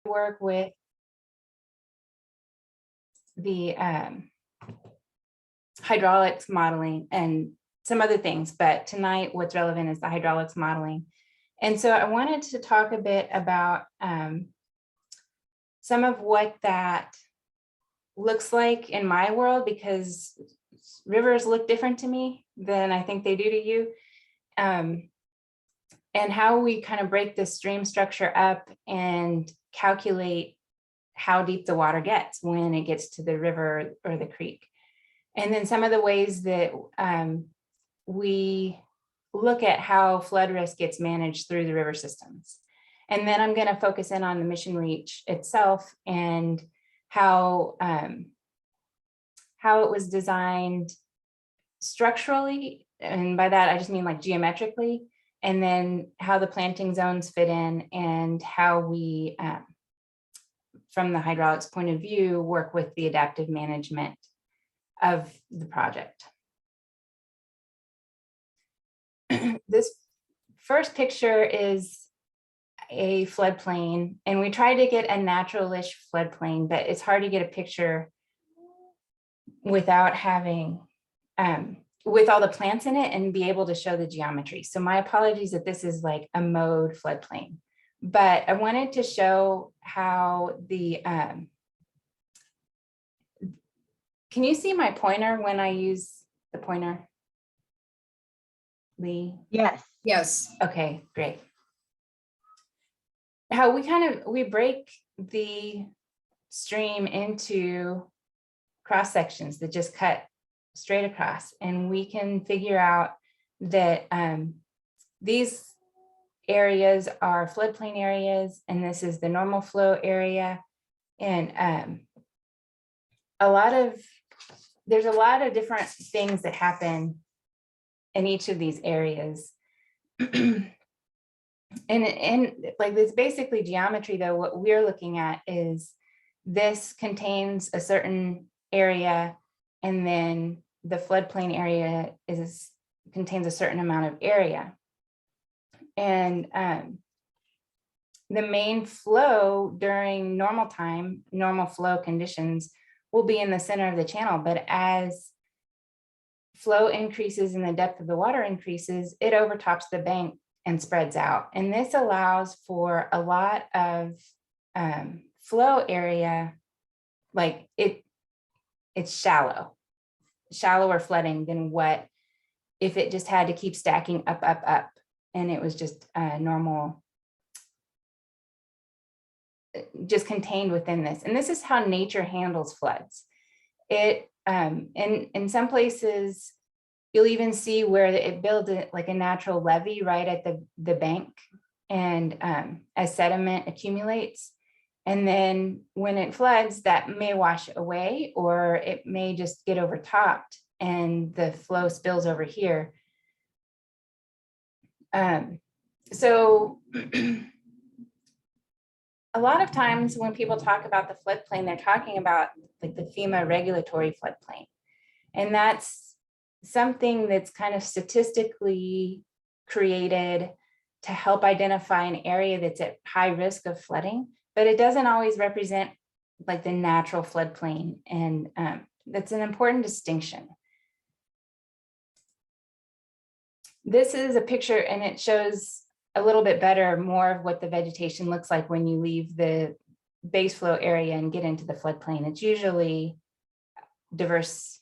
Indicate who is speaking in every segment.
Speaker 1: work with the hydraulics modeling and some other things, but tonight what's relevant is the hydraulics modeling. And so I wanted to talk a bit about some of what that looks like in my world, because rivers look different to me than I think they do to you. And how we kind of break this stream structure up and calculate how deep the water gets when it gets to the river or the creek. And then some of the ways that we look at how flood risk gets managed through the river systems. And then I'm going to focus in on the mission reach itself and how it was designed structurally. And by that, I just mean like geometrically, and then how the planting zones fit in and how we, from the hydraulics point of view, work with the adaptive management of the project. This first picture is a floodplain, and we tried to get a natural-ish floodplain, but it's hard to get a picture without having, with all the plants in it and be able to show the geometry. So my apologies that this is like a mode floodplain, but I wanted to show how the, can you see my pointer when I use the pointer? Lee?
Speaker 2: Yes.
Speaker 3: Yes.
Speaker 1: Okay, great. How we break the stream into cross sections that just cut straight across, and we can figure out that these areas are floodplain areas, and this is the normal flow area. And there's a lot of different things that happen in each of these areas. And like this basically geometry, though, what we're looking at is this contains a certain area, and then the floodplain area contains a certain amount of area. And the main flow during normal time, normal flow conditions, will be in the center of the channel. But as flow increases and the depth of the water increases, it overtops the bank and spreads out. And this allows for a lot of flow area, like it's shallower flooding than what if it just had to keep stacking up, and it was just normal, just contained within this. And this is how nature handles floods. It in some places, you'll even see where it builds like a natural levee right at the bank, and as sediment accumulates. And then when it floods, that may wash away, or it may just get overtopped and the flow spills over here. So a lot of times when people talk about the floodplain, they're talking about like the FEMA regulatory floodplain. And that's something that's kind of statistically created to help identify an area that's at high risk of flooding, but it doesn't always represent like the natural floodplain. And that's an important distinction. This is a picture, and it shows a little bit better, more of what the vegetation looks like when you leave the base flow area and get into the floodplain. It's usually diverse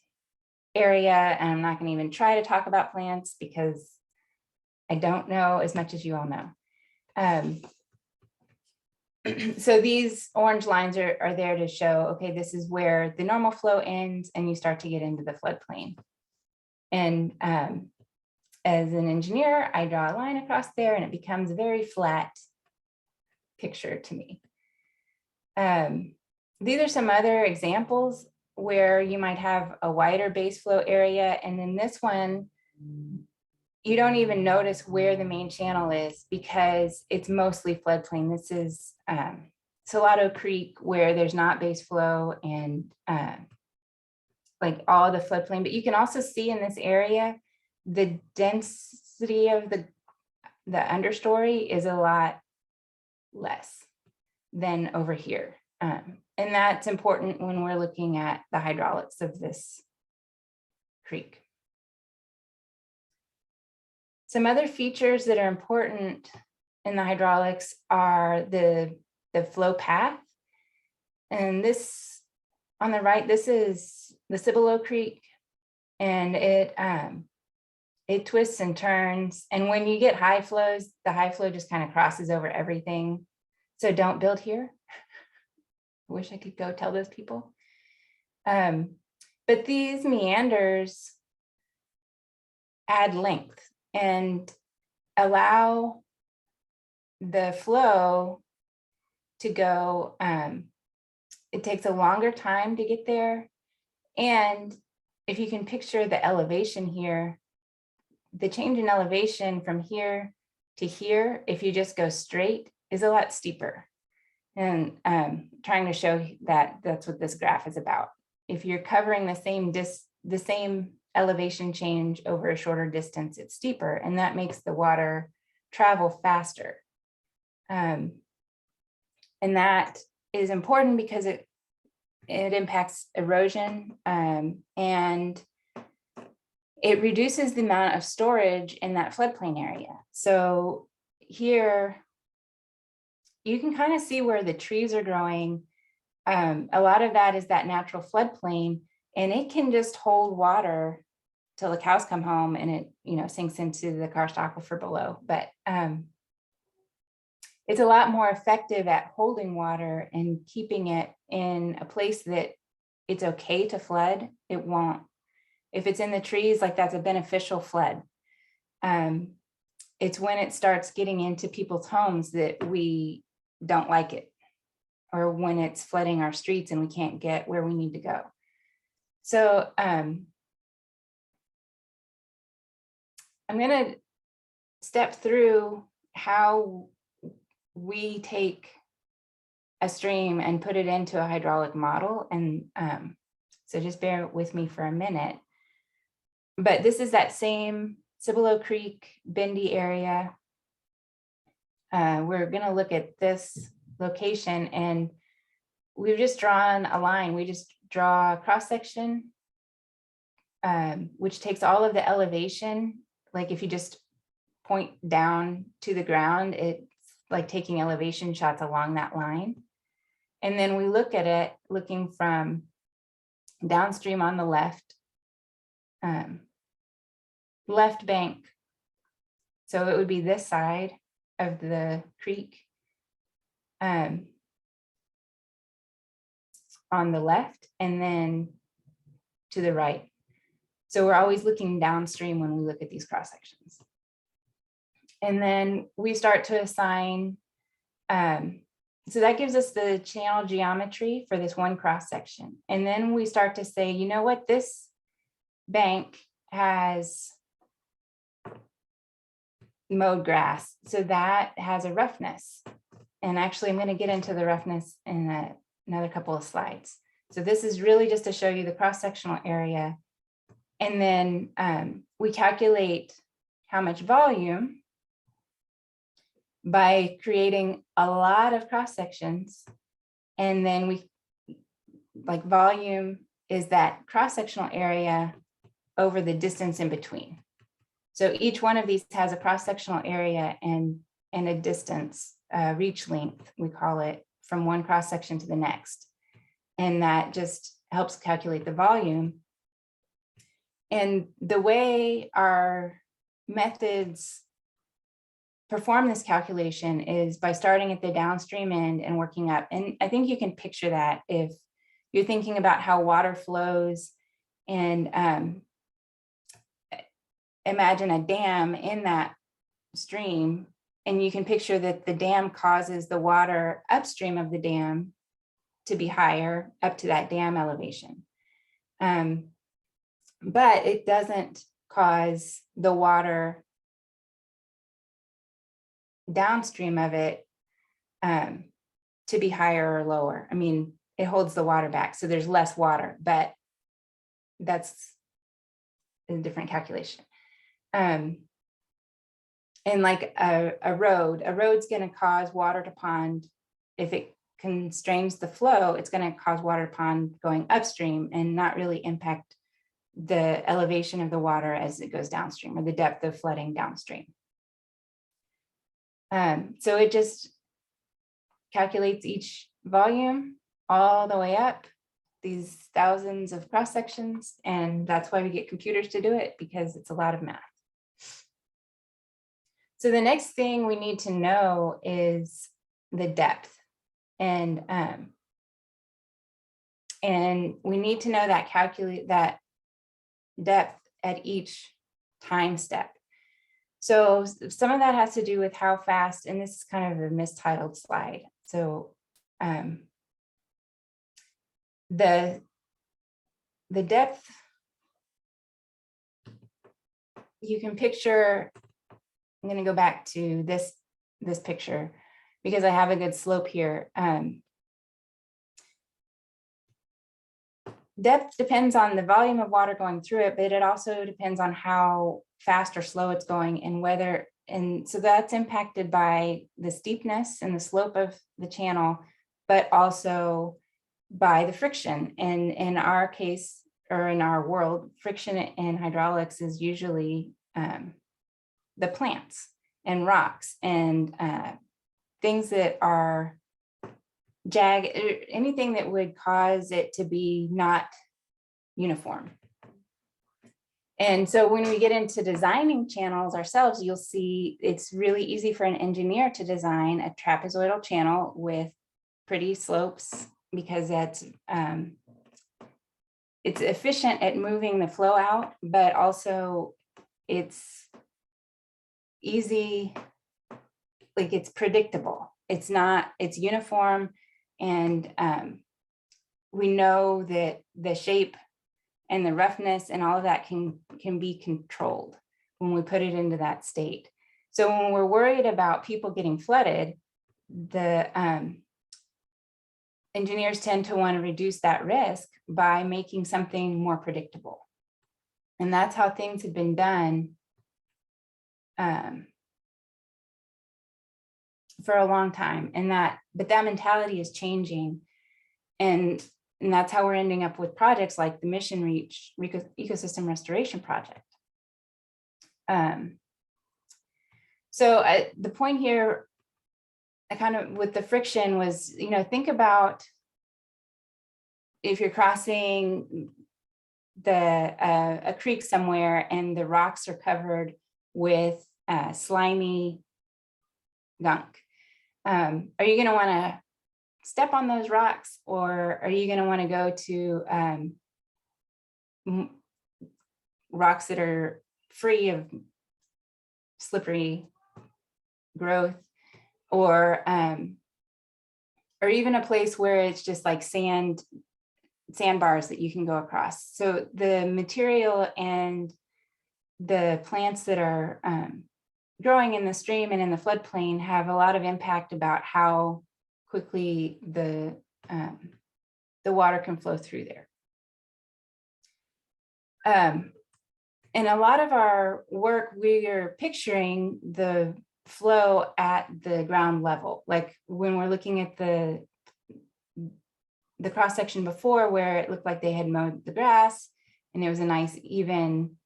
Speaker 1: area, and I'm not going to even try to talk about plants because I don't know as much as you all know. So these orange lines are there to show, okay, this is where the normal flow ends and you start to get into the floodplain. And as an engineer, I draw a line across there and it becomes a very flat picture to me. These are some other examples where you might have a wider base flow area. And then this one, you don't even notice where the main channel is because it's mostly floodplain. This is Salado Creek, where there's not base flow and like all the floodplain. But you can also see in this area, the density of the understory is a lot less. than over here. And that's important when we're looking at the hydraulics of this creek. Some other features that are important in the hydraulics are the flow path. And this on the right, this is the Cibolo Creek, and it twists and turns. And when you get high flows, the high flow just kind of crosses over everything. So don't build here. I wish I could go tell those people. But these meanders add length and allow the flow to go. It takes a longer time to get there. And if you can picture the elevation here, the change in elevation from here to here, if you just go straight, is a lot steeper. And trying to show that that's what this graph is about. If you're covering the same elevation change over a shorter distance, it's steeper, and that makes the water travel faster. And that is important because it impacts erosion, and it reduces the amount of storage in that floodplain area. So here, you can kind of see where the trees are growing. A lot of that is that natural floodplain, and it can just hold water till the cows come home, and it sinks into the karst aquifer below. But it's a lot more effective at holding water and keeping it in a place that it's okay to flood. It won't. If it's in the trees, like that's a beneficial flood. It's when it starts getting into people's homes that we don't like it, or when it's flooding our streets and we can't get where we need to go. So I'm going to step through how we take a stream and put it into a hydraulic model. And so just bear with me for a minute. But this is that same Cibolo Creek, Bendy area. We're going to look at this location, and we've just drawn a line. We just draw a cross section, which takes all of the elevation. Like if you just point down to the ground, it's like taking elevation shots along that line. And then we look at it looking from downstream on the left bank. So it would be this side of the creek on the left, and then to the right. So we're always looking downstream when we look at these cross sections. And then we start to assign, so that gives us the channel geometry for this one cross section. And then we start to say, you know what, this bank has mowed grass, so that has a roughness. And actually, I'm going to get into the roughness in another couple of slides. So this is really just to show you the cross-sectional area. And then we calculate how much volume by creating a lot of cross sections. And then volume is that cross-sectional area over the distance in between. So each one of these has a cross-sectional area and a distance, reach length, we call it, from one cross-section to the next. And that just helps calculate the volume. And the way our methods perform this calculation is by starting at the downstream end and working up. And I think you can picture that if you're thinking about how water flows, and imagine a dam in that stream, and you can picture that the dam causes the water upstream of the dam to be higher up to that dam elevation. But it doesn't cause the water downstream of it to be higher or lower. I mean, it holds the water back, so there's less water, but that's a different calculation. And like a road's going to cause water to pond if it constrains the flow, it's going to cause water pond going upstream and not really impact the elevation of the water as it goes downstream, or the depth of flooding downstream. So it just calculates each volume all the way up, these thousands of cross sections, and that's why we get computers to do it, because it's a lot of math. So the next thing we need to know is the depth, and we need to know that, calculate that depth at each time step. So some of that has to do with how fast, and this is kind of a mistitled slide. So the depth, you can picture, I'm going to go back to this picture because I have a good slope here. Depth depends on the volume of water going through it, but it also depends on how fast or slow it's going, and whether, and so that's impacted by the steepness and the slope of the channel, but also by the friction. And in our case, or in our world, friction in hydraulics is usually the plants and rocks and things that are jagged, anything that would cause it to be not uniform. And so when we get into designing channels ourselves, you'll see it's really easy for an engineer to design a trapezoidal channel with pretty slopes, because that's it's efficient at moving the flow out, but also it's easy, like it's predictable. It's not, it's uniform, and we know that the shape and the roughness and all of that can be controlled when we put it into that state. So when we're worried about people getting flooded, the engineers tend to want to reduce that risk by making something more predictable. And that's how things have been done for a long time. But that mentality is changing. And that's how we're ending up with projects like the Mission Reach Ecosystem Restoration Project. So the point here, I kind of, with the friction was, think about if you're crossing a creek somewhere and the rocks are covered with slimy gunk. Are you going to want to step on those rocks, or are you going to want to go to rocks that are free of slippery growth, or even a place where it's just like sandbars that you can go across? So the material and the plants that are growing in the stream and in the floodplain have a lot of impact about how quickly the water can flow through there. In a lot of our work, we are picturing the flow at the ground level. Like when we're looking at the cross section before, where it looked like they had mowed the grass and it was a nice even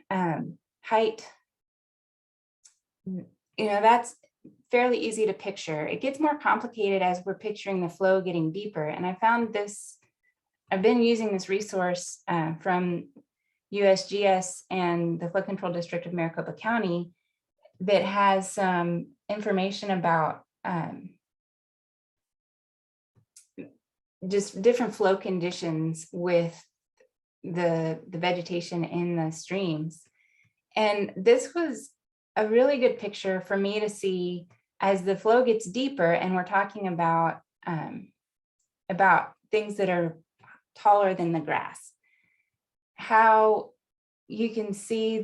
Speaker 1: height. That's fairly easy to picture. It gets more complicated as we're picturing the flow getting deeper. And I found this, I've been using this resource from USGS and the Flood Control District of Maricopa County that has some information about just different flow conditions with the vegetation in the streams. And this was a really good picture for me to see as the flow gets deeper, and we're talking about things that are taller than the grass, how you can see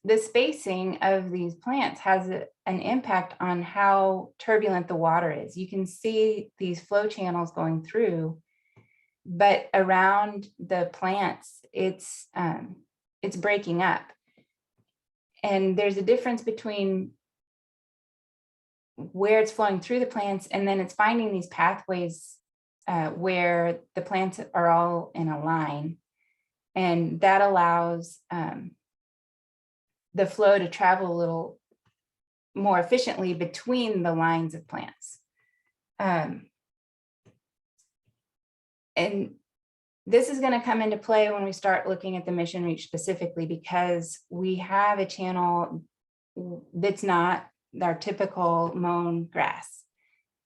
Speaker 1: the spacing of these plants has an impact on how turbulent the water is. You can see these flow channels going through, but around the plants, it's breaking up. And there's a difference between where it's flowing through the plants, and then it's finding these pathways where the plants are all in a line, and that allows the flow to travel a little more efficiently between the lines of plants. And this is going to come into play when we start looking at the mission reach specifically, because we have a channel that's not our typical mown grass.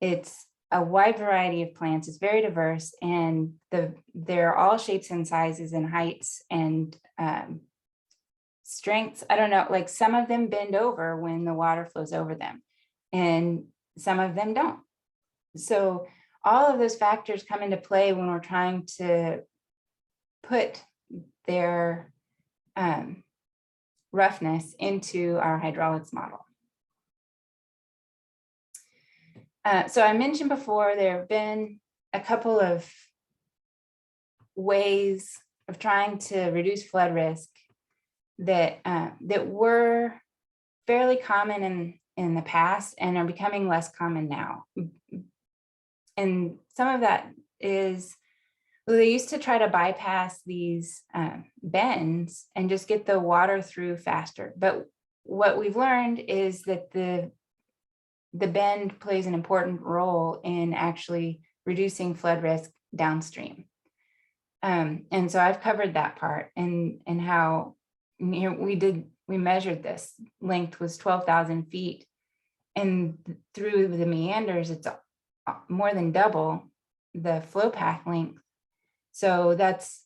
Speaker 1: It's a wide variety of plants. It's very diverse, and they're all shapes and sizes and heights and strengths. I don't know, like some of them bend over when the water flows over them, and some of them don't. So all of those factors come into play when we're trying to put their roughness into our hydraulics model. So I mentioned before, there have been a couple of ways of trying to reduce flood risk that were fairly common in the past and are becoming less common now. And some of that is, well, they used to try to bypass these bends and just get the water through faster. But what we've learned is that the bend plays an important role in actually reducing flood risk downstream. And so I've covered that part, and how we measured this length was 12,000 feet, and through the meanders, it's more than double the flow path length. So that's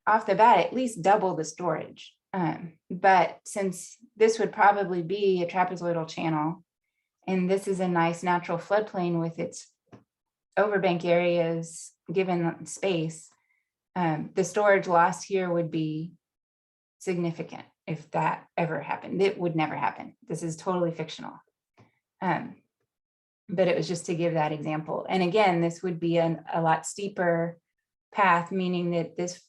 Speaker 1: off the bat, at least double the storage. But since this would probably be a trapezoidal channel, and this is a nice natural floodplain with its overbank areas given space, the storage loss here would be significant if that ever happened. It would never happen. This is totally fictional. But it was just to give that example. And again, this would be a lot steeper path, meaning that this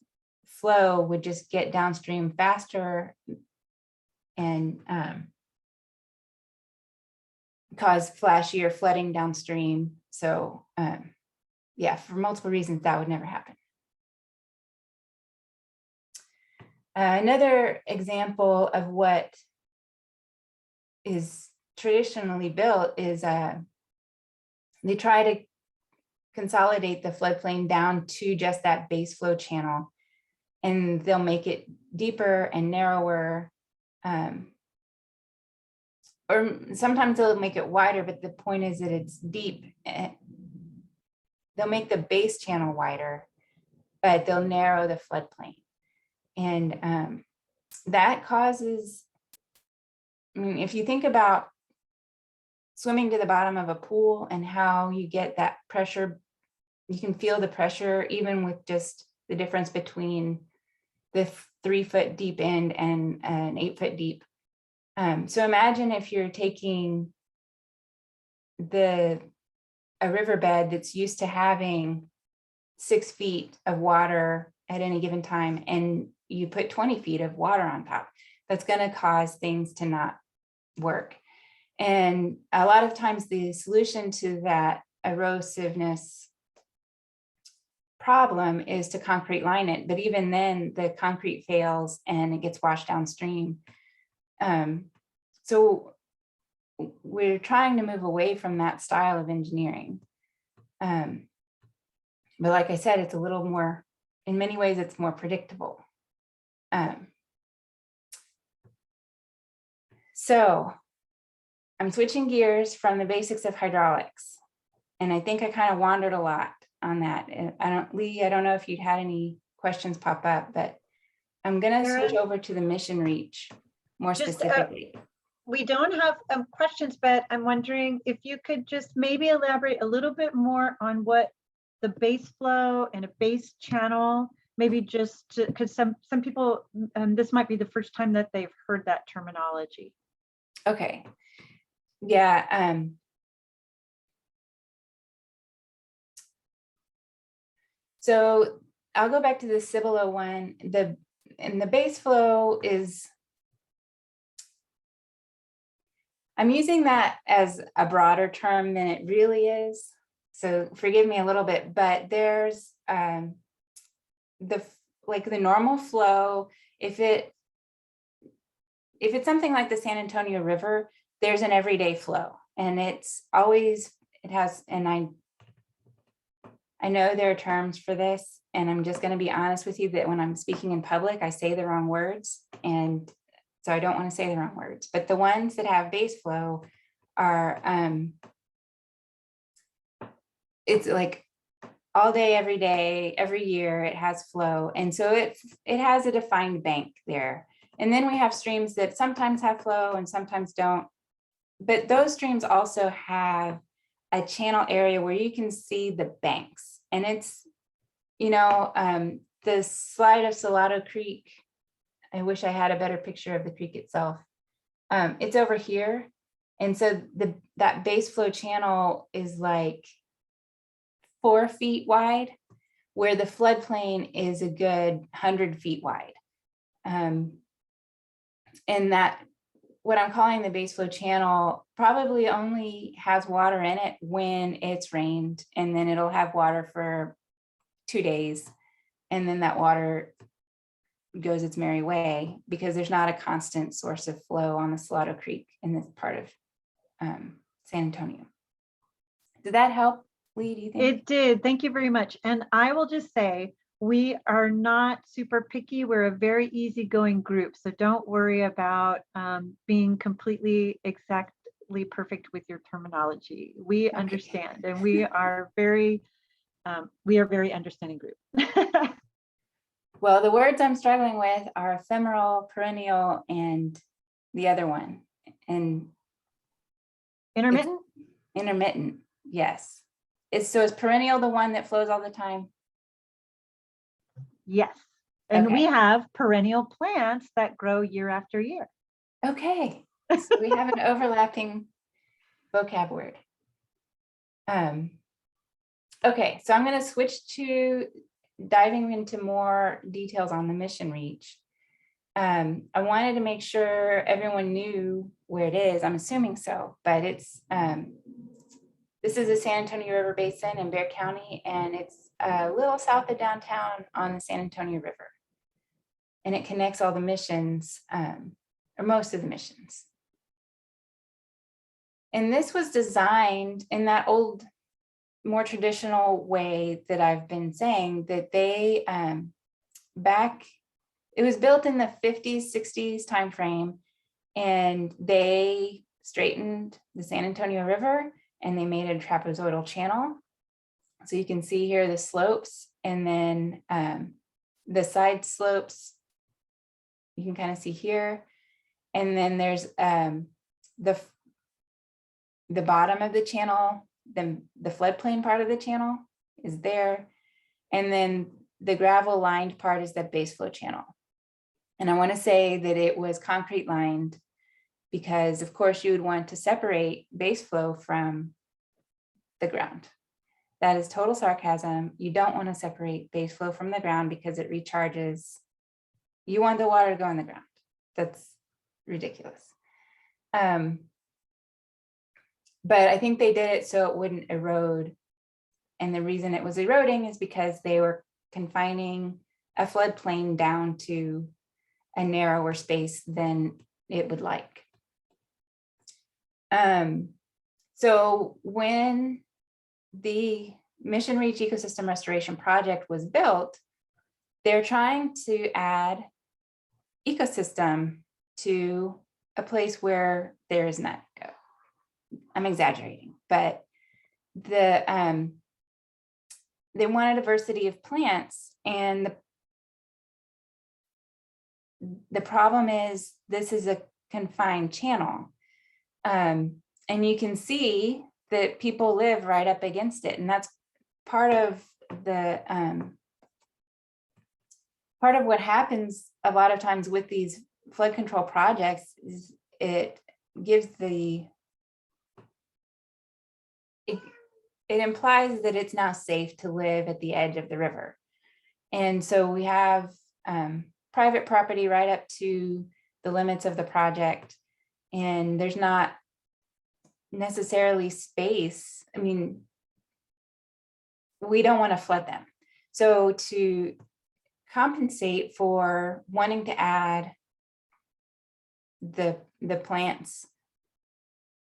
Speaker 1: flow would just get downstream faster and cause flashier flooding downstream. So yeah, for multiple reasons, that would never happen. Another example of what is traditionally built is they try to consolidate the floodplain down to just that base flow channel, and they'll make it deeper and narrower, or sometimes they'll make it wider, but the point is that it's deep. They'll make the base channel wider, but they'll narrow the floodplain. And that causes, I mean, if you think about swimming to the bottom of a pool and how you get that pressure, you can feel the pressure even with just the difference between the 3-foot deep end and an 8-foot deep. So imagine if you're taking a riverbed that's used to having 6 feet of water at any given time, and you put 20 feet of water on top. That's going to cause things to not work. And a lot of times the solution to that erosiveness problem is to concrete line it. But even then the concrete fails and it gets washed downstream. So we're trying to move away from that style of engineering. But like I said, it's a little more, in many ways, it's more predictable. So I'm switching gears from the basics of hydraulics, and I think I kind of wandered a lot on that. Lee, I don't know if you'd had any questions pop up, but I'm going to switch over to the mission reach more specifically.
Speaker 2: We don't have questions, but I'm wondering if you could just maybe elaborate a little bit more on what the base flow and a base channel, maybe just because some people, this might be the first time that they've heard that terminology.
Speaker 1: Okay. Yeah. So I'll go back to the Cibolo one. The base flow is, I'm using that as a broader term than it really is. So forgive me a little bit, but there's the normal flow. If it's something like the San Antonio River, there's an everyday flow, and it has, and I know there are terms for this, and I'm just going to be honest with you that when I'm speaking in public, I say the wrong words, and so I don't want to say the wrong words. But the ones that have base flow are, it's like all day, every day, every year it has flow, and so it has a defined bank there. And then we have streams that sometimes have flow and sometimes don't. But those streams also have a channel area where you can see the banks. And it's, the slide of Salado Creek, I wish I had a better picture of the creek itself. It's over here. And so that base flow channel is like 4 feet wide, where the floodplain is a good 100 feet wide. And that, what I'm calling the base flow channel, probably only has water in it when it's rained, and then it'll have water for 2 days, and then that water goes its merry way, because there's not a constant source of flow on the Salado Creek in this part of San Antonio. Did that help, Lee, do you think?
Speaker 2: It did. Thank you very much. And I will just say, we are not super picky. We're a very easygoing group. So don't worry about being completely exactly perfect with your terminology. We understand, and we are very understanding group.
Speaker 1: Well, the words I'm struggling with are ephemeral, perennial, and the other one. And
Speaker 2: Intermittent?
Speaker 1: Intermittent, yes. Is perennial the one that flows all the time?
Speaker 2: Yes. And we
Speaker 1: Okay.
Speaker 2: have perennial plants that grow year after year.
Speaker 1: Okay. So we have an overlapping vocab word. Okay, so I'm going to switch to diving into more details on the mission reach. I wanted to make sure everyone knew where it is. I'm assuming so, but it's this is the San Antonio River Basin in Bexar County, and it's a little south of downtown on the San Antonio River. And it connects all the missions, or most of the missions. And this was designed in that old, more traditional way that I've been saying, that they it was built in the 50s, 60s timeframe, and they straightened the San Antonio River and they made a trapezoidal channel. So you can see here the slopes, and then the side slopes you can kind of see here. And then there's the bottom of the channel, the floodplain part of the channel is there. And then the gravel lined part is the base flow channel. And I want to say that it was concrete lined because, of course, you would want to separate base flow from the ground. That is total sarcasm. You don't want to separate base flow from the ground because it recharges. You want the water to go in the ground. That's ridiculous. But I think they did it so it wouldn't erode. And the reason it was eroding is because they were confining a floodplain down to a narrower space than it would like. So when the Mission Reach Ecosystem Restoration Project was built, they're trying to add ecosystem to a place where there is none. I'm exaggerating, but they want a diversity of plants, and the problem is this is a confined channel, and you can see that people live right up against it, and that's part of the part of what happens a lot of times with these flood control projects is it gives it implies that it's now safe to live at the edge of the river. And so we have private property right up to the limits of the project, and there's not necessarily space. I mean, we don't want to flood them. So to compensate for wanting to add the plants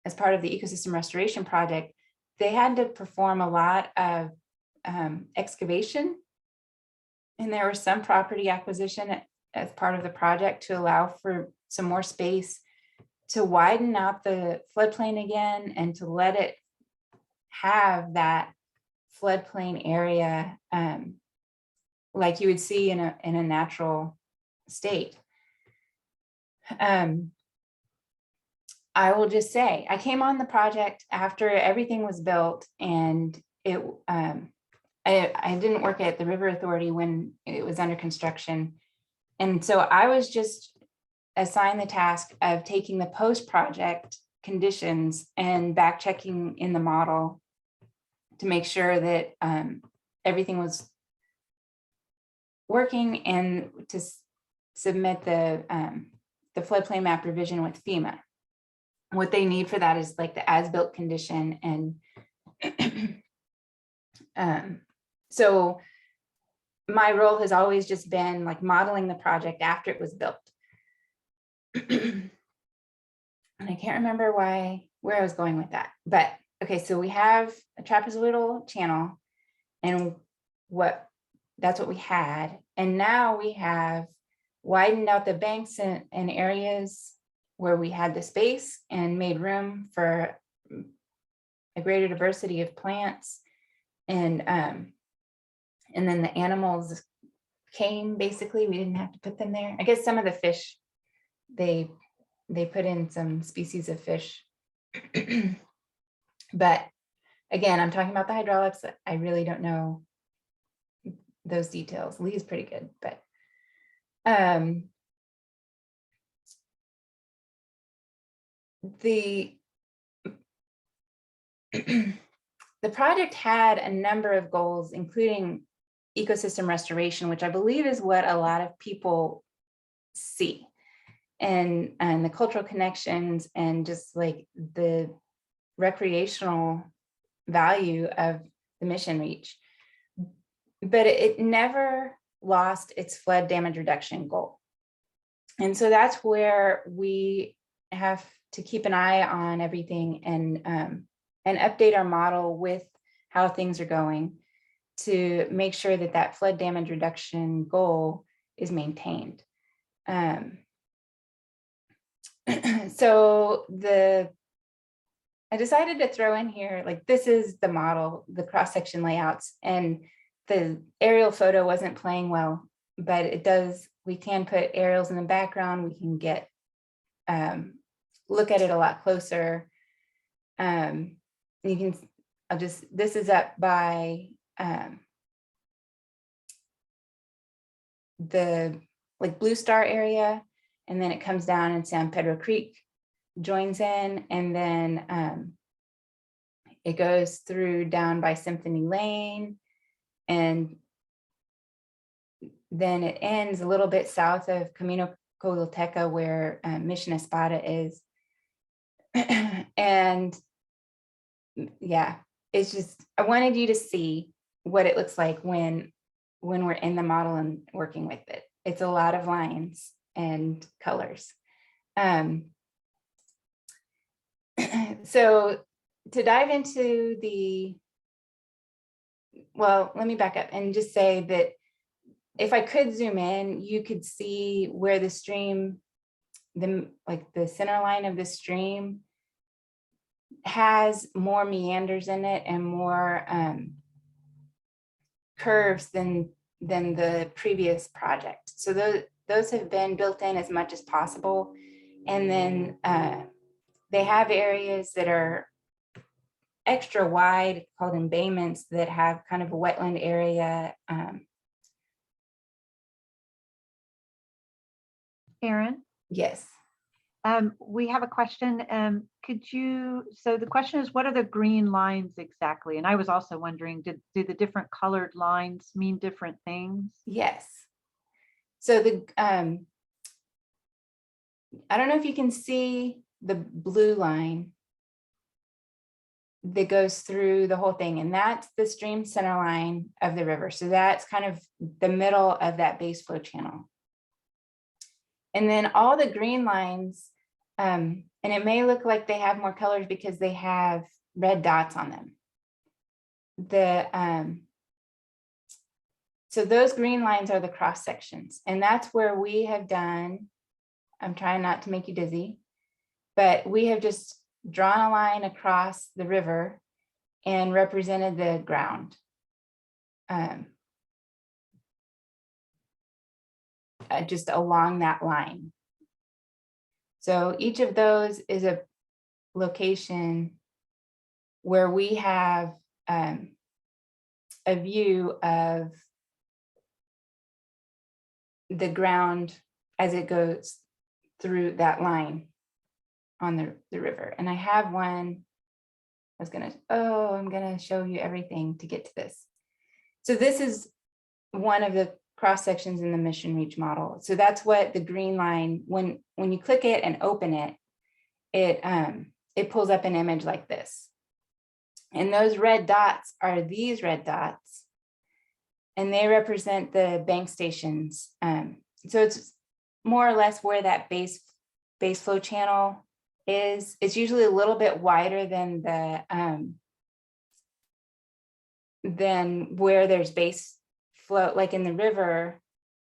Speaker 1: as part of the ecosystem restoration project, they had to perform a lot of excavation. And there was some property acquisition as part of the project to allow for some more space to widen out the floodplain again and to let it have that floodplain area like you would see in a natural state. I will just say, I came on the project after everything was built, and it I didn't work at the River Authority when it was under construction. And so I was just assigned the task of taking the post-project conditions and back checking in the model to make sure that everything was working, and to submit the floodplain map revision with FEMA. What they need for that is like the as-built condition. And so my role has always just been like modeling the project after it was built. And I can't remember where I was going with that, but okay, so we have a trapezoidal channel, and that's what we had. And now we have widened out the banks and areas where we had the space and made room for a greater diversity of plants. And then the animals came, basically, we didn't have to put them there. I guess some of the fish, they put in some species of fish. But again, I'm talking about the hydraulics. I really don't know those details. Lee's pretty good, but the project had a number of goals, including ecosystem restoration, which I believe is what a lot of people see, and the cultural connections, and just like the recreational value of the mission reach. But it never lost its flood damage reduction goal. And so that's where we have to keep an eye on everything, and update our model with how things are going to make sure that that flood damage reduction goal is maintained. So I decided to throw in here, like, this is the model, the cross-section layouts, and the aerial photo wasn't playing well, but it does, we can put aerials in the background, we can get, look at it a lot closer. You can, this is up by the like Blue Star area, and then it comes down, and San Pedro Creek joins in, and then it goes through down by Symphony Lane, and then it ends a little bit south of Camino Coyoteca, where Mission Espada is. And yeah, it's just, I wanted you to see what it looks like when we're in the model and working with it. It's a lot of lines and colors. So to dive into well, let me back up and just say that if I could zoom in, you could see where the stream, like the center line of the stream, has more meanders in it and more curves than the previous project. So those have been built in as much as possible. And then they have areas that are extra wide, called embayments, that have kind of a wetland area.
Speaker 2: Erin?
Speaker 1: Yes.
Speaker 2: We have a question. So the question is, what are the green lines exactly? And I was also wondering, do the different colored lines mean different things?
Speaker 1: Yes. So I don't know if you can see the blue line. that goes through the whole thing, and that's the stream center line of the river. So that's kind of the middle of that base flow channel. And then all the green lines, and it may look like they have more colors because they have red dots on them. So those green lines are the cross sections, and that's where we have done, I'm trying not to make you dizzy, but we have just drawn a line across the river and represented the ground. Just along that line. So each of those is a location where we have a view of the ground as it goes through that line on the river. And I have one, I'm gonna show you everything to get to this. So this is one of the cross sections in the mission reach model. So that's what the green line, when you click it and open it, it pulls up an image like this. And those red dots are these red dots, and they represent the bank stations. So it's more or less where that base flow channel is. It's usually a little bit wider than where there's base flow. Like in the river,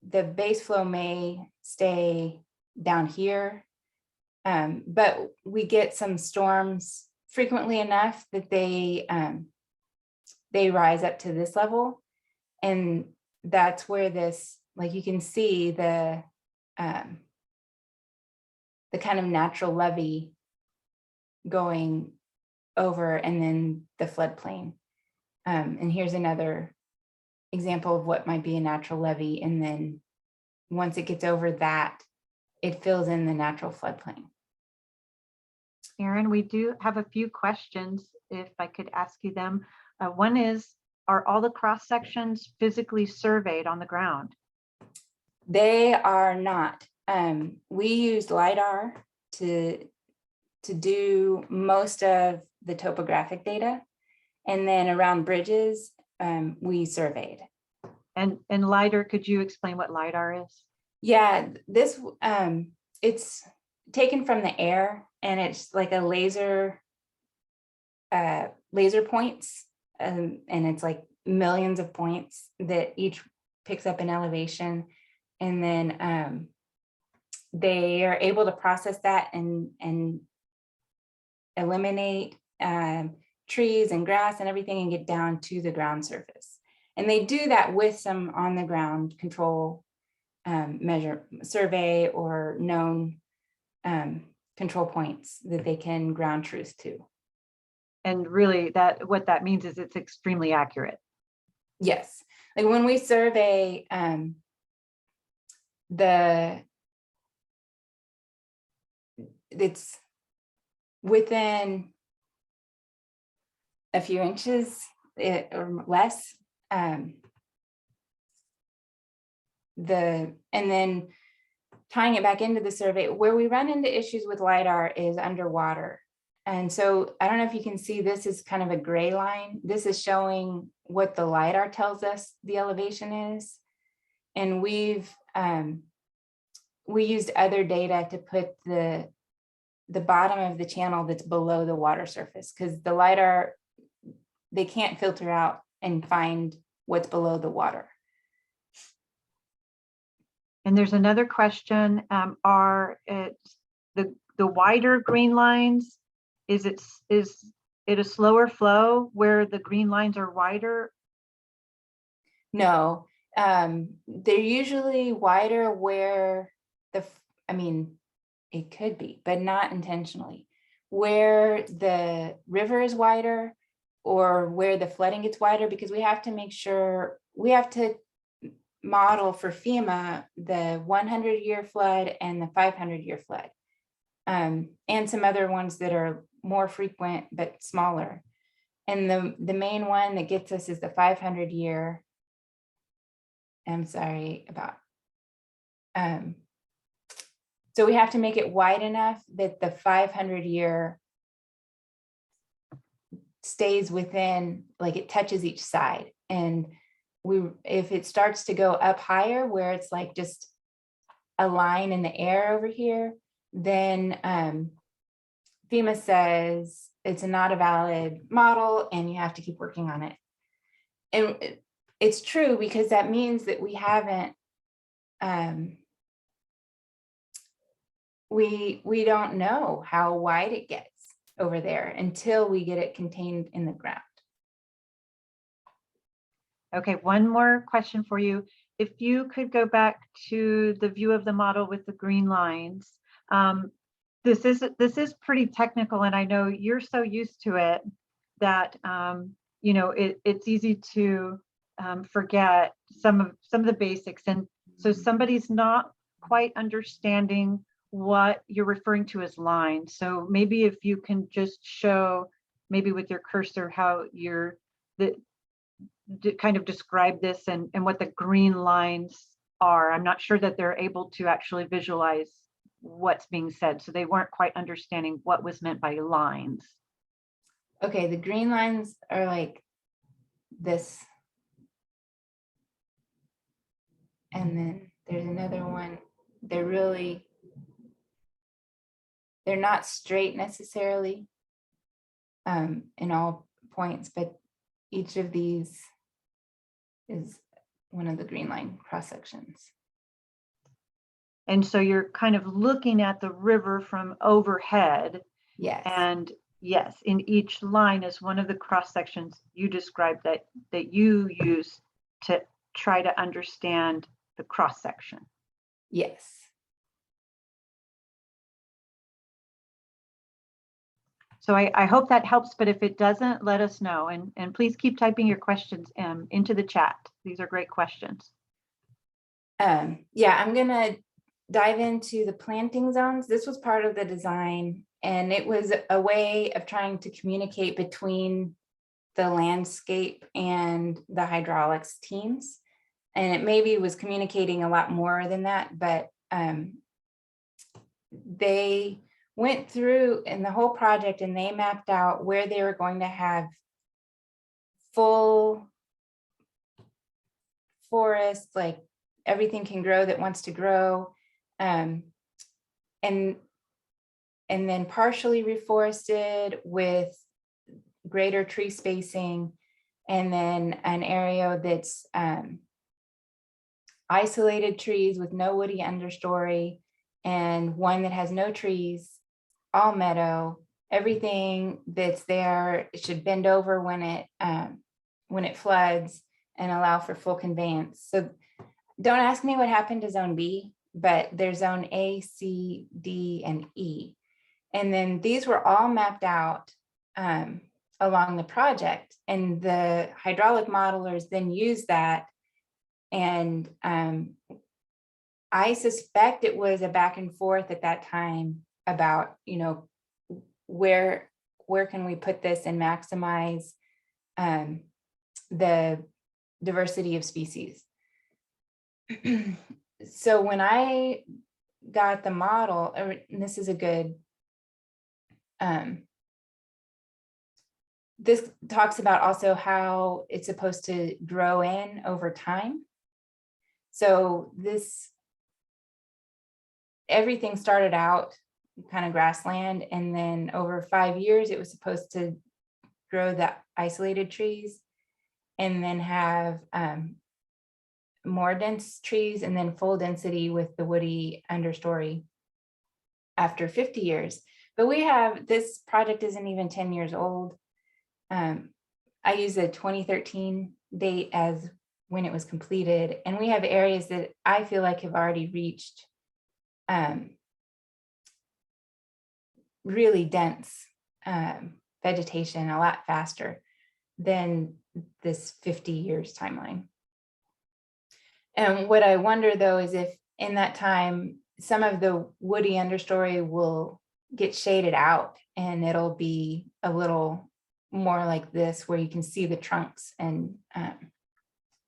Speaker 1: the base flow may stay down here, but we get some storms frequently enough that they rise up to this level, and that's where this, like you can see the kind of natural levee going over, and then the floodplain. And here's another example of what might be a natural levee, and then once it gets over that, it fills in the natural floodplain.
Speaker 2: Erin, we do have a few questions, if I could ask you them. One is, are all the cross sections physically surveyed on the ground?
Speaker 1: They are not. We used LiDAR to do most of the topographic data, and then around bridges, we surveyed.
Speaker 2: And LiDAR, could you explain what LiDAR is?
Speaker 1: Yeah, this it's taken from the air, and it's like a laser points, and it's like millions of points that each picks up an elevation, and then they are able to process that and eliminate trees and grass and everything and get down to the ground surface. And they do that with some on the ground control measure survey or known control points that they can ground truth to.
Speaker 2: And really, what that means is it's extremely accurate.
Speaker 1: Yes, like when we survey it's within a few inches or less. And then tying it back into the survey, where we run into issues with LiDAR is underwater. And so I don't know if you can see, this is kind of a gray line. This is showing what the LiDAR tells us the elevation is. And we used other data to put the bottom of the channel that's below the water surface, because the LiDAR, they can't filter out and find what's below the water.
Speaker 2: And there's another question, are the wider green lines, is it a slower flow where the green lines are wider?
Speaker 1: No, they're usually wider where it could be, but not intentionally. Where the river is wider or where the flooding gets wider, because we have to make sure, we have to model for FEMA the 100-year flood and the 500-year flood, and some other ones that are more frequent but smaller. And the main one that gets us is the 500-year. I'm sorry about. So we have to make it wide enough that the 500-year stays within, like it touches each side. And if it starts to go up higher where it's like just a line in the air over here, then FEMA says it's not a valid model and you have to keep working on it. And it's true, because that means that we haven't, we don't know how wide it gets over there until we get it contained in the ground.
Speaker 2: Okay, one more question for you. If you could go back to the view of the model with the green lines. This is pretty technical, and I know you're so used to it that you know, it's easy to forget some of the basics. And so somebody's not quite understanding what you're referring to as lines. So maybe if you can just show, maybe with your cursor, how you're kind of describe this and what the green lines are. I'm not sure that they're able to actually visualize what's being said. So they weren't quite understanding what was meant by lines.
Speaker 1: Okay, the green lines are like this. And then there's another one. They're not straight necessarily in all points, but each of these is one of the green line cross sections.
Speaker 2: And so you're kind of looking at the river from overhead.
Speaker 1: Yes.
Speaker 2: And yes, in each line is one of the cross sections you described that you use to try to understand the cross section.
Speaker 1: Yes.
Speaker 2: So I hope that helps, but if it doesn't, let us know. And please keep typing your questions into the chat. These are great questions.
Speaker 1: Yeah, I'm gonna dive into the planting zones. This was part of the design, and it was a way of trying to communicate between the landscape and the hydraulics teams. And it maybe was communicating a lot more than that, but they went through in the whole project and they mapped out where they were going to have full forest, like everything can grow that wants to grow, and then partially reforested with greater tree spacing, and then an area that's isolated trees with no woody understory, and one that has no trees, all meadow. Everything that's there should bend over when it floods and allow for full conveyance. So don't ask me what happened to zone B, but there's zone A, C, D, and E. And then these were all mapped out along the project, and the hydraulic modelers then used that. And I suspect it was a back and forth at that time about, you know, where can we put this and maximize the diversity of species. So when I got the model, and this is a good, this talks about also how it's supposed to grow in over time. So everything started out kind of grassland, and then over 5 years, it was supposed to grow the isolated trees and then have more dense trees and then full density with the woody understory after 50 years. But this project isn't even 10 years old. I use the 2013 date as when it was completed, and we have areas that I feel like have already reached really dense vegetation a lot faster than this 50 years timeline. And what I wonder though is if in that time, some of the woody understory will get shaded out and it'll be a little more like this, where you can see the trunks and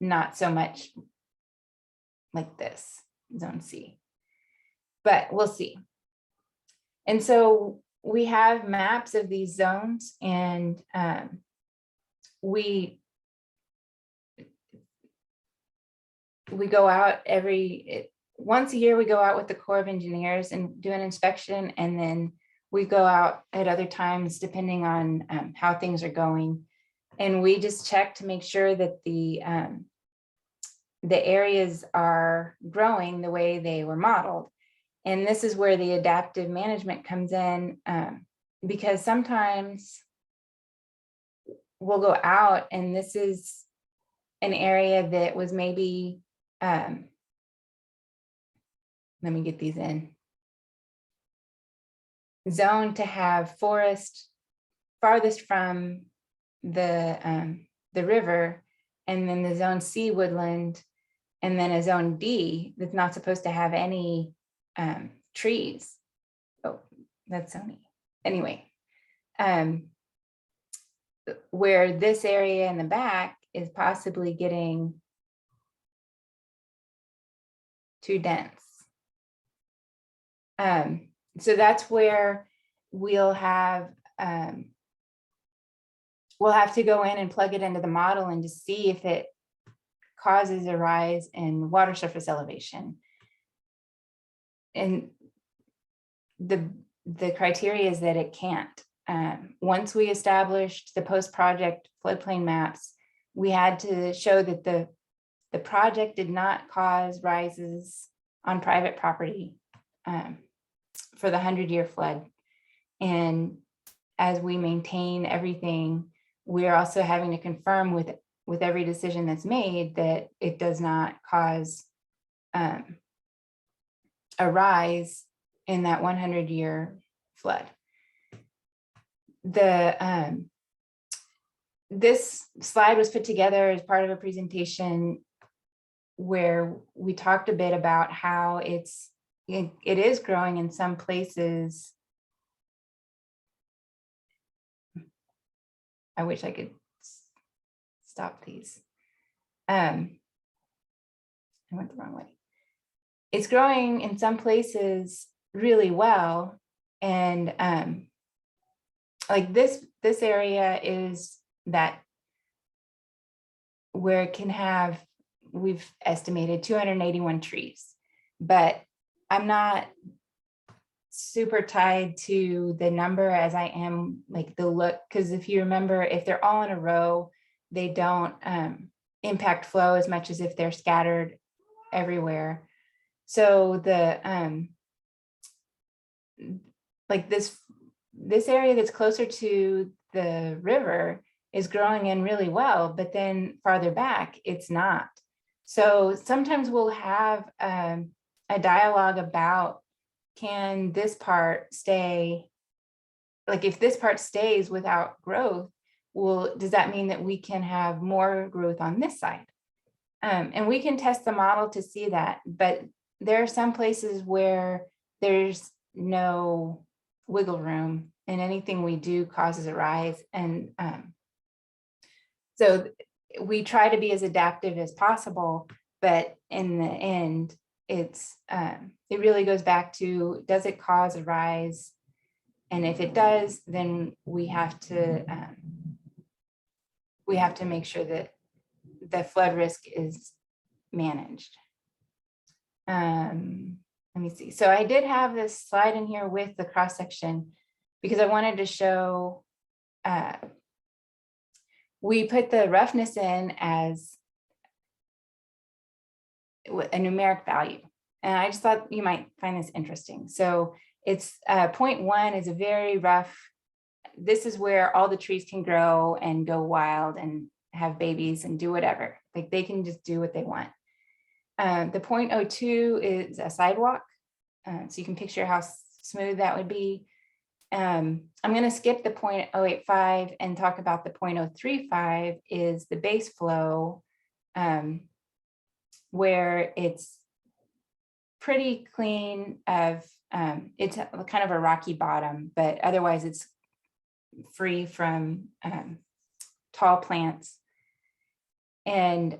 Speaker 1: not so much like this, zone C. But we'll see. And so we have maps of these zones, and we go out once a year. We go out with the Corps of Engineers and do an inspection, and then we go out at other times depending on how things are going, and we just check to make sure that the areas are growing the way they were modeled. And this is where the adaptive management comes in, because sometimes we'll go out and this is an area that was maybe, let me get these in, zoned to have forest farthest from the river, and then the zone C woodland, and then a zone D that's not supposed to have any trees. Oh, that's zone E. Anyway, where this area in the back is possibly getting too dense. So that's where we'll have to go in and plug it into the model and just see if it causes a rise in water surface elevation. And the criteria is that it can't. Once we established the post-project floodplain maps, we had to show that the project did not cause rises on private property for the 100-year flood. And as we maintain everything, we're also having to confirm with every decision that's made that it does not cause a rise in that 100-year flood. This slide was put together as part of a presentation where we talked a bit about how it is growing in some places. I wish I could stop these. I went the wrong way. It's growing in some places really well, and like this area is that where it can have, we've estimated 281 trees, but I'm not super tied to the number as I am like the look, because if you remember, if they're all in a row, they don't impact flow as much as if they're scattered everywhere. So like this area that's closer to the river is growing in really well, but then farther back it's not. So sometimes we'll have a dialogue about, can this part stay, like if this part stays without growth, well, does that mean that we can have more growth on this side? And we can test the model to see that, but there are some places where there's no wiggle room and anything we do causes a rise. And so we try to be as adaptive as possible, but in the end, it really goes back to, does it cause a rise? And if it does, then we have to make sure that the flood risk is managed. Let me see. So I did have this slide in here with the cross section because I wanted to show, we put the roughness in as a numeric value. And I just thought you might find this interesting. So it's 0.1 is a very rough, this is where all the trees can grow and go wild and have babies and do whatever. Like they can just do what they want. The 0.02 is a sidewalk. So you can picture how smooth that would be. I'm going to skip the 0.085 and talk about the 0.035 is the base flow, where it's pretty clean of, it's kind of a rocky bottom, but otherwise it's free from tall plants. And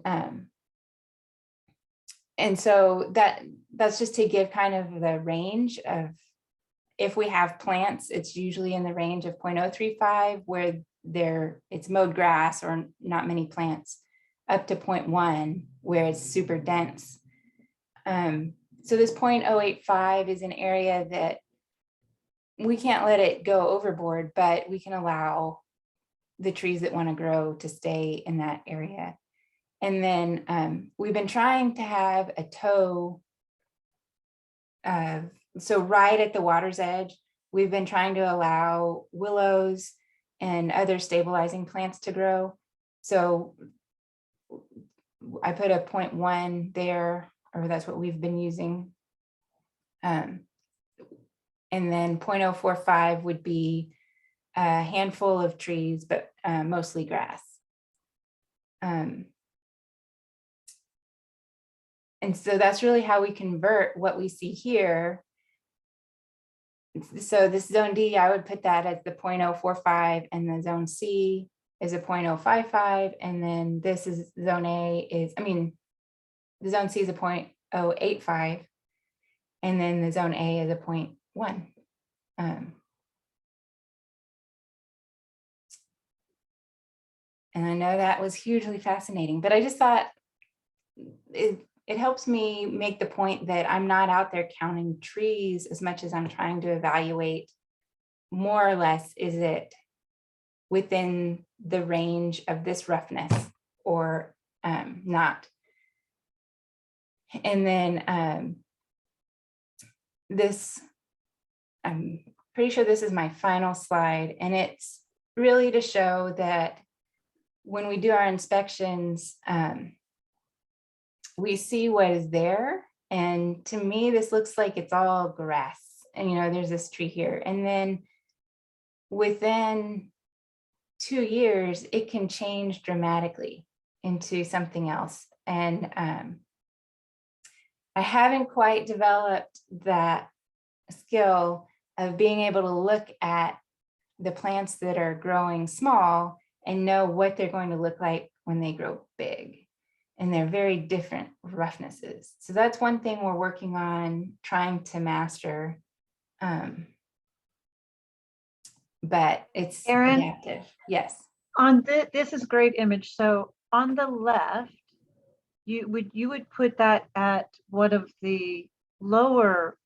Speaker 1: so that's just to give kind of the range of, if we have plants, it's usually in the range of 0.035 where it's mowed grass or not many plants, up to 0.1 where it's super dense. So this 0.085 is an area that we can't let it go overboard, but we can allow the trees that want to grow to stay in that area. And then we've been trying to have a toe. So right at the water's edge, we've been trying to allow willows and other stabilizing plants to grow. So I put a 0.1 there, or that's what we've been using. And then 0.045 would be a handful of trees, but mostly grass. And so that's really how we convert what we see here. So this zone D, I would put that as the 0.045, and the zone C is a 0.055. And then this is zone A is, the zone C is a 0.085. And then the zone A is a 0.1. And I know that was hugely fascinating, but I just thought it helps me make the point that I'm not out there counting trees as much as I'm trying to evaluate more or less, is it within the range of this roughness or not? And then I'm pretty sure this is my final slide, and it's really to show that when we do our inspections, we see what is there. And to me, this looks like it's all grass. And, there's this tree here. And then within 2 years, it can change dramatically into something else. And I haven't quite developed that skill of being able to look at the plants that are growing small and know what they're going to look like when they grow big. And they're very different roughnesses. So that's one thing we're working on trying to master. But it's
Speaker 2: Erin?
Speaker 1: adaptive. Yes.
Speaker 2: On this is great image. So on the left, you would put that at one of the lower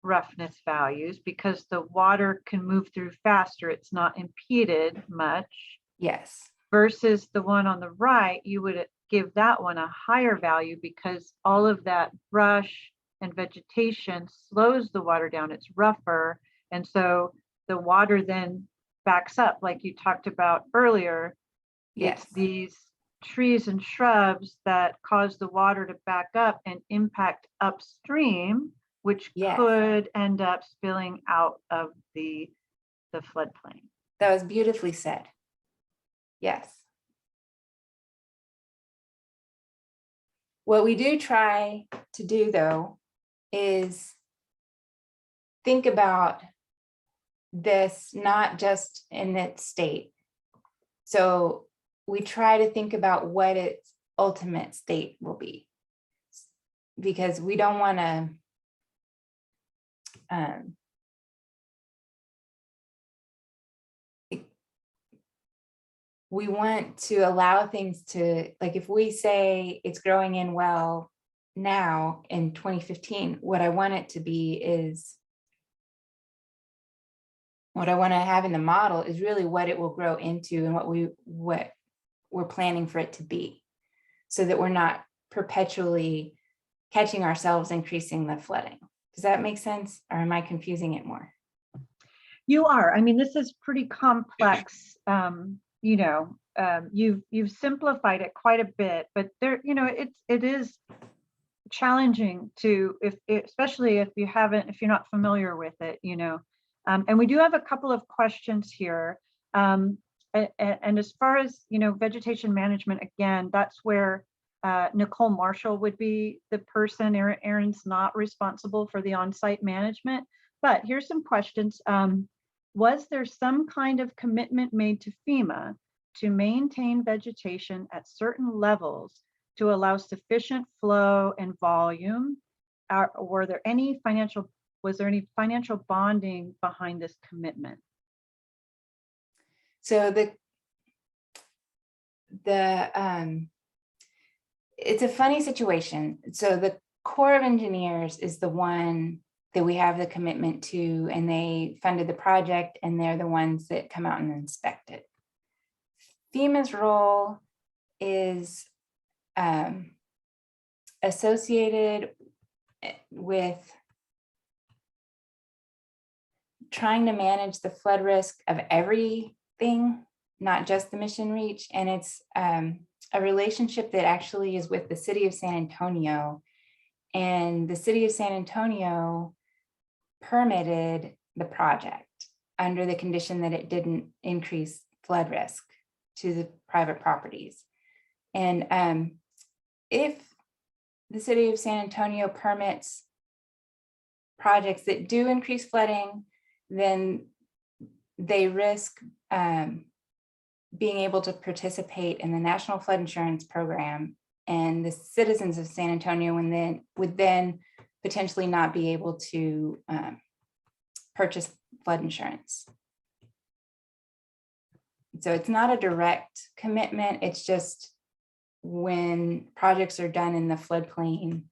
Speaker 2: roughness values because the water can move through faster. It's not impeded much.
Speaker 1: Yes.
Speaker 2: Versus the one on the right, you would give that one a higher value because all of that brush and vegetation slows the water down. It's rougher. And so the water then backs up, like you talked about earlier.
Speaker 1: Yes.
Speaker 2: It's these trees and shrubs that cause the water to back up and impact upstream, which
Speaker 1: Yes.
Speaker 2: could end up spilling out of the floodplain.
Speaker 1: That was beautifully said. Yes. What we do try to do, though, is think about this not just in its state. So we try to think about what its ultimate state will be, because we don't want to we want to allow things to, like, if we say it's growing in well now in 2015, what I want it to be is, what I want to have in the model is really what it will grow into and what we're planning for it to be, so that we're not perpetually catching ourselves increasing the flooding. Does that make sense? Or am I confusing it more?
Speaker 2: You are. This is pretty complex. You've simplified it quite a bit, but there, it is challenging to, especially if you're not familiar with it, and we do have a couple of questions here. And as far as, vegetation management, again, that's where Nicole Marshall would be the person. Erin's not responsible for the on-site management, but here's some questions. Was there some kind of commitment made to FEMA to maintain vegetation at certain levels to allow sufficient flow and volume? Were there any financial Was there any financial bonding behind this commitment?
Speaker 1: So it's a funny situation. So the Corps of Engineers is the one that we have the commitment to, and they funded the project, and they're the ones that come out and inspect it. FEMA's role is associated with trying to manage the flood risk of everything, not just the mission reach. And it's a relationship that actually is with the city of San Antonio. And the city of San Antonio permitted the project under the condition that it didn't increase flood risk to the private properties. And if the city of San Antonio permits projects that do increase flooding, then they risk being able to participate in the National Flood Insurance Program, and the citizens of San Antonio would then potentially not be able to purchase flood insurance. So it's not a direct commitment. It's just when projects are done in the floodplain,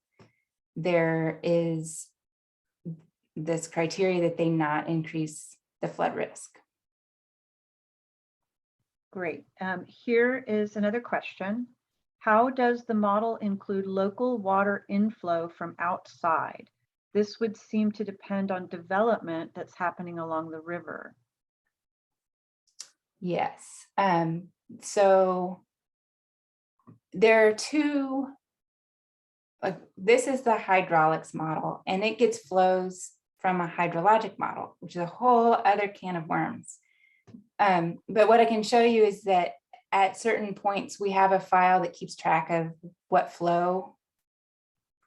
Speaker 1: there is this criteria that they not increase the flood risk.
Speaker 2: Great. Here is another question. How does the model include local water inflow from outside? This would seem to depend on development that's happening along the river.
Speaker 1: Yes. So there are two, like this is the hydraulics model, and it gets flows from a hydrologic model, which is a whole other can of worms. But what I can show you is that at certain points, we have a file that keeps track of what flow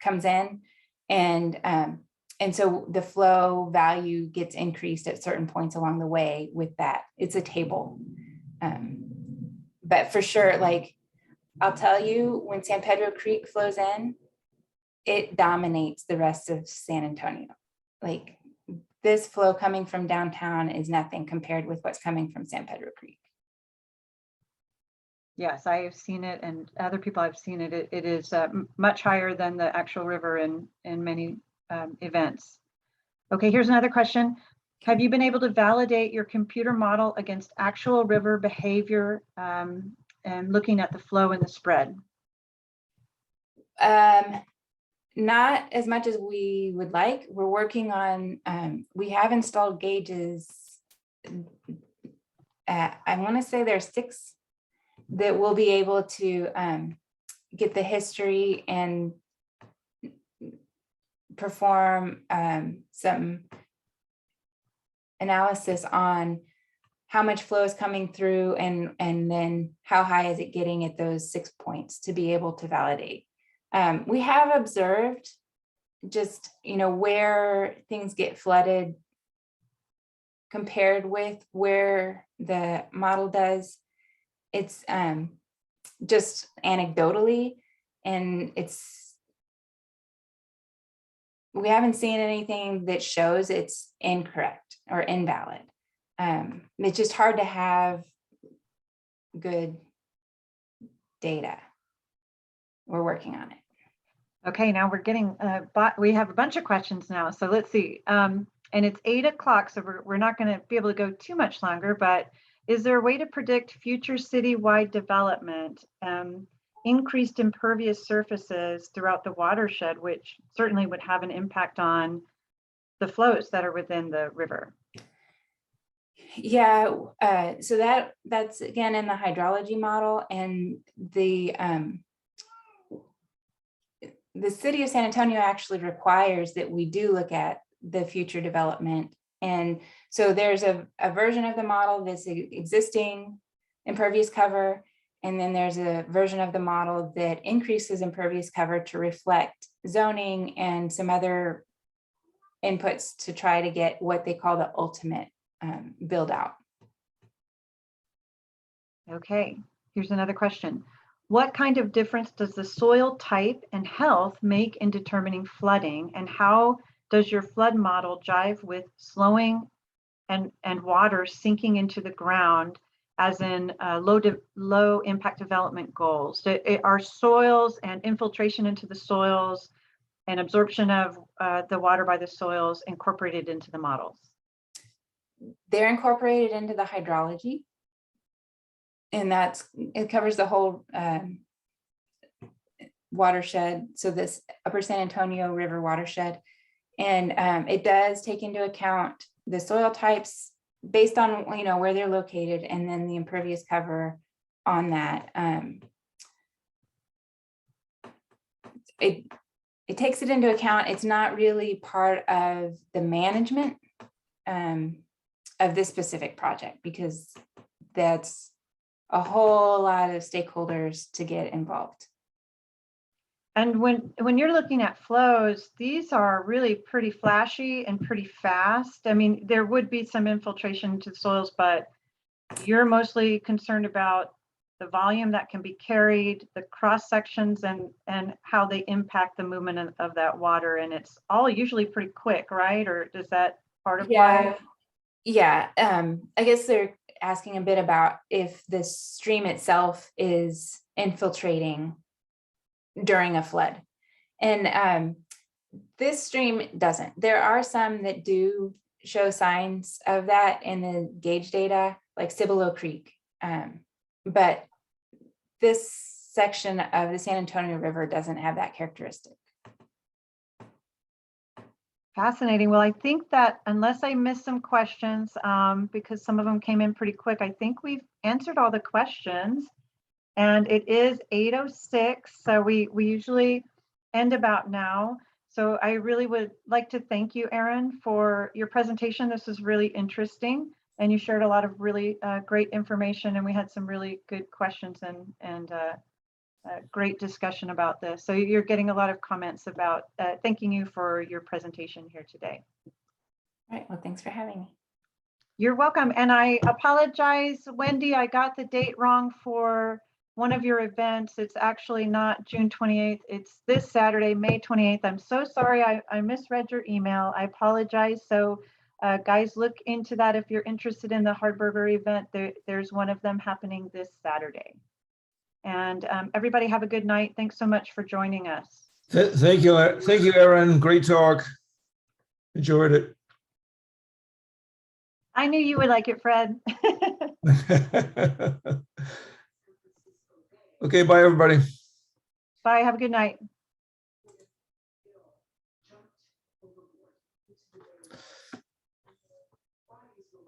Speaker 1: comes in. And so the flow value gets increased at certain points along the way with that. It's a table. But for sure, like I'll tell you, when San Pedro Creek flows in, it dominates the rest of San Antonio. Like this flow coming from downtown is nothing compared with what's coming from San Pedro Creek.
Speaker 2: Yes, I have seen it, and other people have seen it. It is much higher than the actual river in many events. Okay, here's another question. Have you been able to validate your computer model against actual river behavior and looking at the flow and the spread?
Speaker 1: Not as much as we would like. We're working on, we have installed gauges. I want to say there's 6 that will be able to get the history and perform some analysis on how much flow is coming through and then how high is it getting at those 6 points to be able to validate. We have observed just, where things get flooded compared with where the model does. It's just anecdotally, and we haven't seen anything that shows it's incorrect or invalid. It's just hard to have good data. We're working on it.
Speaker 2: Okay, now we're getting, we have a bunch of questions now. So let's see. And it's 8 o'clock, so we're not going to be able to go too much longer, but is there a way to predict future citywide development, increased impervious surfaces throughout the watershed, which certainly would have an impact on the flows that are within the river?
Speaker 1: Yeah, so that's again in the hydrology model, and the city of San Antonio actually requires that we do look at the future development. And so there's a version of the model that's existing impervious cover, and then there's a version of the model that increases impervious cover to reflect zoning and some other inputs to try to get what they call the ultimate build out.
Speaker 2: Okay, here's another question. What kind of difference does the soil type and health make in determining flooding, and how does your flood model jive with slowing and water sinking into the ground, as in low impact development goals? Are soils and infiltration into the soils and absorption of the water by the soils incorporated into the models?
Speaker 1: They're incorporated into the hydrology, and it covers the whole watershed. So this Upper San Antonio River watershed, and it does take into account the soil types based on where they're located, and then the impervious cover on that. It takes it into account. It's not really part of the management of this specific project, because that's a whole lot of stakeholders to get involved.
Speaker 2: And when you're looking at flows, these are really pretty flashy and pretty fast. I mean, there would be some infiltration into the soils, but you're mostly concerned about the volume that can be carried, the cross sections, and how they impact the movement of that water. And it's all usually pretty quick, right? Or is that part of why?
Speaker 1: Yeah. I guess they're asking a bit about if the stream itself is infiltrating during a flood. And this stream doesn't. There are some that do show signs of that in the gauge data, like Cibolo Creek. But this section of the San Antonio River doesn't have that characteristic.
Speaker 2: Fascinating. Well, I think that unless I missed some questions, because some of them came in pretty quick, I think we've answered all the questions. And it is 8:06, so we usually end about now. So I really would like to thank you, Erin, for your presentation. This was really interesting, and you shared a lot of really great information, and we had some really good questions and great discussion about this. So you're getting a lot of comments about thanking you for your presentation here today.
Speaker 1: All right, well, thanks for having me.
Speaker 2: You're welcome. And I apologize, Wendy, I got the date wrong for one of your events. It's actually not June 28th. It's this Saturday, May 28th. I'm so sorry. I misread your email. I apologize. So guys, look into that. If you're interested in the Hardburger event, there's one of them happening this Saturday. And everybody have a good night. Thanks so much for joining us.
Speaker 3: Thank you, Erin. Great talk. Enjoyed it.
Speaker 2: I knew you would like it, Fred.
Speaker 3: Okay, bye, everybody.
Speaker 2: Bye. Have a good night.